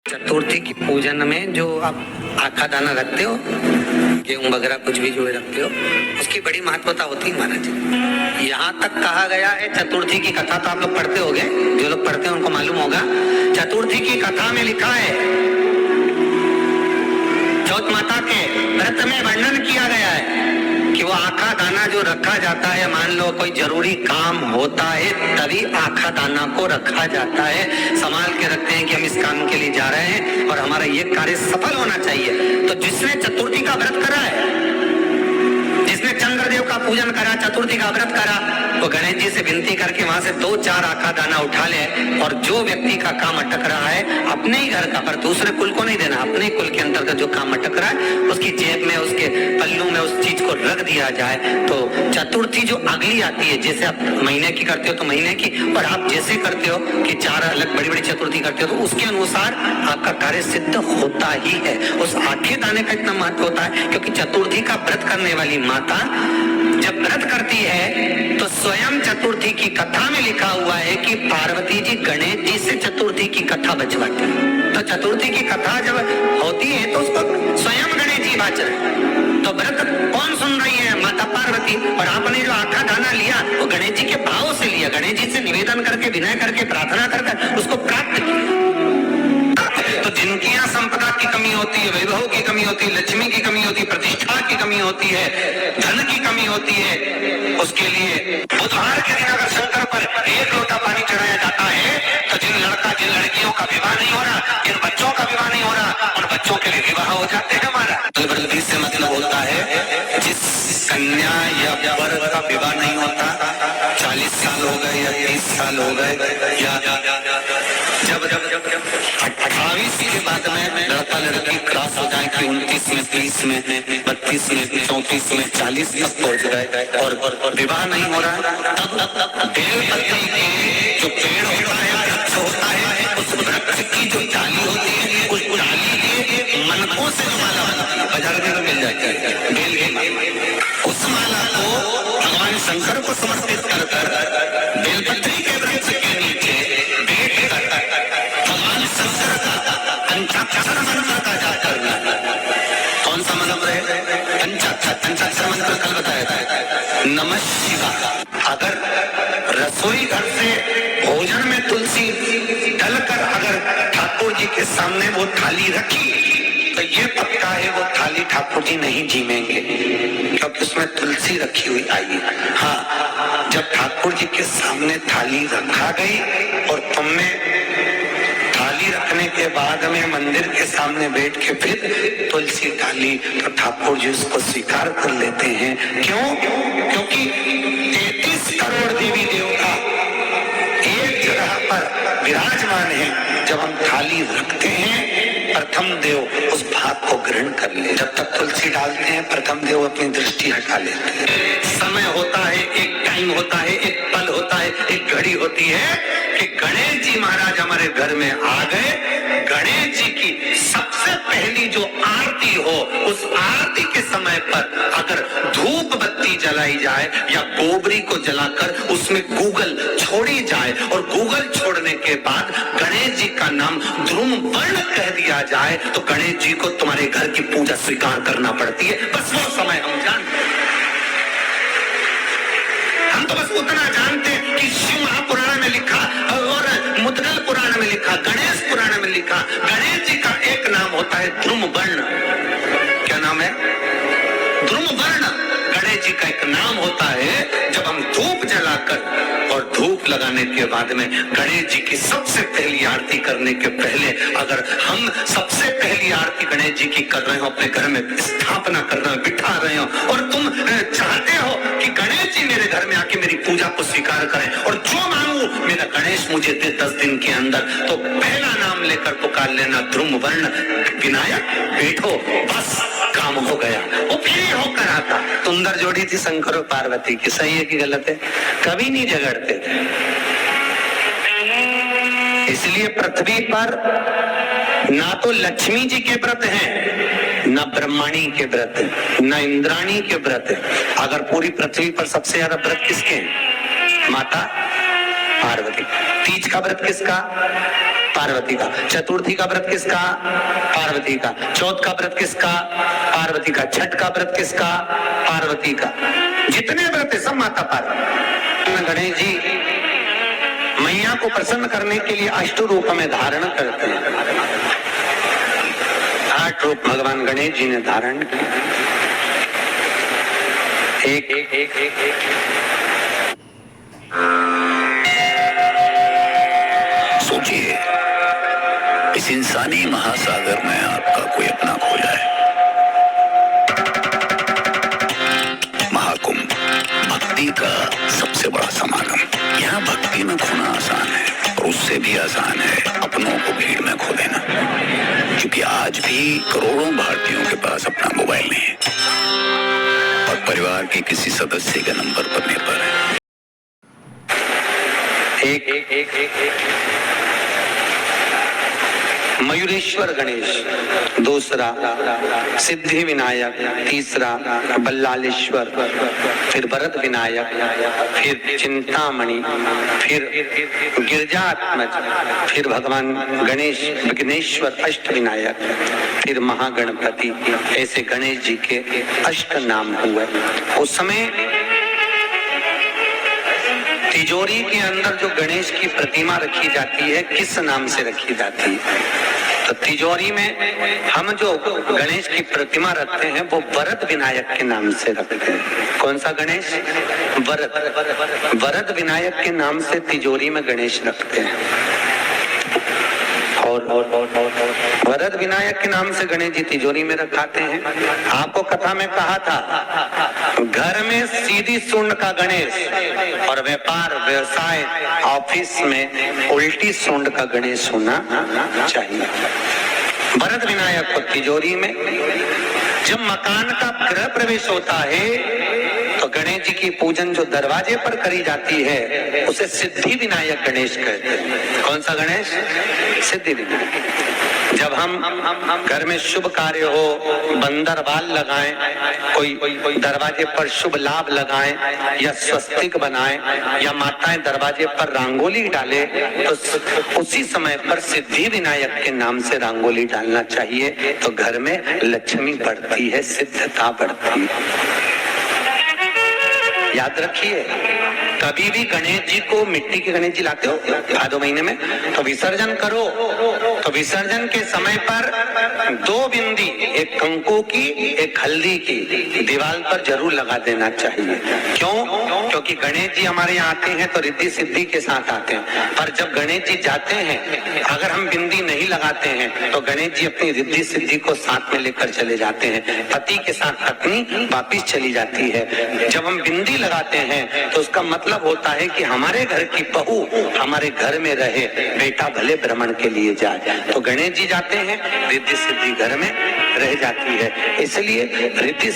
चतुर्थी की पूजन में जो आप आखा दाना रखते हो, गेहूं वगैरह कुछ भी जो रखते हो, उसकी बड़ी महत्वता होती है महाराज। यहाँ तक कहा गया है, चतुर्थी की कथा तो आप लोग पढ़ते होंगे, जो लोग पढ़ते हैं उनको मालूम होगा। चतुर्थी की कथा में लिखा है, चौथ माता के व्रत में वर्णन किया गया है कि वो आखा दाना जो रखा जाता है, मान लो कोई जरूरी काम होता है तभी आखा दाना को रखा जाता है, संभाल के रखते हैं कि हम इस काम के लिए जा रहे हैं और हमारा ये कार्य सफल होना चाहिए। तो जिसने चतुर्थी का व्रत करा है, जिसने चंद्रदेव का पूजन करा, चतुर्थी का व्रत करा, वो गणेश जी से विनती करके वहां से 2-4 आखा दाना उठा ले, और जो व्यक्ति का काम अटक रहा है अपने ही घर का, पर दूसरे कुल को नहीं देना, अपने कुल के अंतर्गत जो काम अटक रहा है उसकी जेब में, उसके पल्लू में उस चीज को रख दिया जाए। तो चतुर्थी जो अगली आती है, जैसे आप महीने की करते हो तो महीने की, और आप जैसे करते हो कि 4 अलग बड़ी बड़ी चतुर्थी करते हो, तो उसके अनुसार आपका कार्य सिद्ध होता ही है। उस आखे दाने का इतना महत्व होता है क्योंकि चतुर्थी का व्रत करने वाली माता जब व्रत करती है तो स्वयं चतुर्थी की कथा में लिखा हुआ है कि पार्वती जी गणेश जी से चतुर्थी की कथा बचवाती है। तो चतुर्थी की कथा जब होती है तो उसको स्वयं गणेश जी बच रहे। तो व्रत कौन सुन रही है? माता पार्वती। और आपने जो आखा दाना लिया वो गणेश जी के भाव से लिया, गणेश जी से निवेदन करके, विनय करके, प्रार्थना करके उसको प्राप्त किया। तो जिनकी यहाँ संपदा की कमी होती है, वैभव की कमी होती है, लक्ष्मी की कमी होती है, प्रतिष्ठा की कमी होती है, धन की कमी होती है, उसके लिए बुधवार के दिन अगर शंकर पर 1 लोटा पानी चढ़ाया जाता है तो जिन लड़कियों का विवाह नहीं हो रहा, जिन बच्चों का विवाह नहीं हो रहा, उन बच्चों के लिए विवाह हो जाते हैं। हमारा बलबीर से मतलब होता है जिस कन्या या वर का विवाह नहीं होता, 40 साल हो गए या 30 साल हो गए, या जब 28 के बाद में लड़का लड़की क्रॉस हो जाए कि 29 में, 30 में, 32 में, 34 में, 40 तक पहुंच गए और विवाह नहीं हो रहा, तब बेलपत्री के जो पेड़ होता है, वृक्ष होता है, उस वृक्ष की जो डाली होती है, उस डाली के मनकों से जो माला बाजार में मिल जाती है, बेल की माला, उस माला को भगवान शंकर को समर्पित कर बेलपत्री के वृक्ष के नीचे बैठ कर भगवान शंकर का पंचाक्षर मंत्र का जाप करना। कौन सा मंत्र है? पंचाक्षर मंत्र कल बताया था, नमः शिवाय। अगर रसोई घर से भोजन में तुलसी डलकर अगर ठाकुर जी के सामने वो थाली रखी तो ये पक्का है वो थाली ठाकुर जी नहीं जीमेंगे, क्योंकि उसमें तुलसी रखी हुई आई। हाँ, जब ठाकुर जी के सामने थाली रखा गई और तुमने थाली रखने के बाद में मंदिर के सामने बैठ के फिर तुलसी डाली तो ठाकुर जी उसको स्वीकार कर लेते हैं। क्यों? क्योंकि 33 करोड़ देवी देवता एक जगह पर विराजमान है। जब हम थाली रखते हैं प्रथम देव उस भाग को ग्रहण कर ले। जब तक तुलसी डालते हैं प्रथम देव अपनी दृष्टि हटा लेते हैं। समय होता है, एक टाइम होता है, एक पल होता है, एक घड़ी होती है कि गणेश जी महाराज हमारे घर में आ गए। गणेश जी की सबसे पहली जो आरती हो, उस आरती के समय पर अगर धूप बत्ती जलाई जाए या गोबरी को जलाकर उसमें गूगल छोड़ी जाए और गूगल छोड़ने के बाद गणेश जी का नाम ध्रुम वर्ण कह दिया जाए तो गणेश जी को तुम्हारे घर की पूजा स्वीकार करना पड़ती है। बस वो समय हम जानते हैं। हम तो बस उतना जानते हैं कि शिव महापुराण में लिखा और मुद्गल पुराण में लिखा, गणेश पुराण में लिखा, गणेश जी का एक नाम होता है ध्रुम वर्ण। क्या नाम है? ध्रुम वर्ण गणेश जी का एक नाम होता है। जब हम धूप जलाकर और धूप लगाने के बाद में गणेश जी की सबसे पहली आरती करने के पहले अगर हम सबसे पहली आरती गणेश जी की कर रहे हो, अपने घर में स्थापना कर रहे हो, बिठा रहे हो और तुम चाहते हो कि गणेश जी मेरे घर में आके मेरी पूजा को स्वीकार करें और जो मांगू मेरा गणेश मुझे दे 10 दिन के अंदर, तो पहला नाम लेकर पुकार लेना ध्रुम वर्ण विनायक, बैठो, बस काम हो गया। वो फिर होकर आता। सुंदर जोड़ी थी शंकर और पार्वती की, सही है कि गलत है? कभी नहीं झगड़ते थे। इसलिए पृथ्वी पर ना तो लक्ष्मी जी के व्रत हैं, ना ब्रह्मणी के व्रत है, ना इंद्राणी के व्रत है। अगर पूरी पृथ्वी पर सबसे ज्यादा व्रत किसके हैं? माता पार्वती। तीज का व्रत किसका? पार्वती का। चतुर्थी का व्रत किसका? पार्वती का। चौथ का व्रत किसका? पार्वती का। छठ का व्रत किसका? पार्वती का। जितने व्रत है सब माता पार्वती। गणेश जी मैया को प्रसन्न करने के लिए अष्ट रूप में धारण करते हैं। 8 रूप भगवान गणेश जी ने धारण किए। सोचिए, इस इंसानी महासागर में आपका कोई अपना खो जाए। महाकुंभ, भक्ति का सबसे बड़ा समागम। यहाँ भक्ति में खोना आसान है और उससे भी आसान है अपनों को भीड़ में खो देना, क्योंकि आज भी करोड़ों भारतीयों के पास अपना मोबाइल नहीं है और परिवार के किसी सदस्य के नंबर पर निर्भर है। मयूरेश्वर गणेश, दूसरा सिद्धि विनायक, तीसरा बल्लालेश्वर, फिर भरत विनायक, फिर चिंतामणि, फिर गिरजात्मज, फिर भगवान गणेश विघ्नेश्वर अष्ट विनायक, फिर महागणपति। ऐसे गणेश जी के अष्ट नाम हुए। उस समय तिजोरी के अंदर जो गणेश की प्रतिमा रखी जाती है किस नाम से रखी जाती है? तो तिजोरी में हम जो गणेश की प्रतिमा रखते हैं वो वरद विनायक के नाम से रखते हैं। कौन सा गणेश? वरद विनायक के नाम से तिजोरी में गणेश रखते हैं। और वरद विनायक के नाम से गणेश जी तिजोरी में रखाते हैं। आपको कथा में कहा था, घर में सीधी सूंड का गणेश और व्यापार व्यवसाय ऑफिस में उल्टी सूंड का गणेश होना चाहिए। वरद विनायक को तिजोरी में। जब मकान का गृह प्रवेश होता है तो गणेश जी की पूजन जो दरवाजे पर करी जाती है उसे सिद्धि विनायक गणेश कहते हैं। कौन सा गणेश? सिद्धि विनायक। जब हम घर में शुभ कार्य हो, बंदर बाल लगाएं, कोई दरवाजे पर शुभ लाभ लगाएं या स्वस्तिक बनाएं या माताएं दरवाजे पर रंगोली डाले तो उसी समय पर सिद्धि विनायक के नाम से रंगोली डालना चाहिए। तो घर में लक्ष्मी बढ़ती है, सिद्धता बढ़ती है। याद रखिए, कभी भी गणेश जी को, मिट्टी के गणेश जी लाते हो भादो महीने में, तो विसर्जन करो तो विसर्जन के समय पर 2 बिंदी, एक कंकु की एक हल्दी की, दीवार पर जरूर लगा देना चाहिए। क्यों? क्योंकि गणेश जी हमारे यहाँ आते हैं तो रिद्धि सिद्धि के साथ आते हैं, पर जब गणेश जी जाते हैं अगर हम बिंदी नहीं लगाते हैं तो गणेश जी अपनी रिद्धि सिद्धि को साथ में लेकर चले जाते हैं। पति के साथ पत्नी वापिस चली जाती है। जब हम बिंदी लगाते हैं तो उसका मतलब होता है कि हमारे घर की बहू हमारे घर में रहे, बेटा भले भ्रमण के लिए जाए। तो गणेश जी जाते हैं, रिद्धि सिद्धि घर में रह जाती है। इसलिए रिद्धि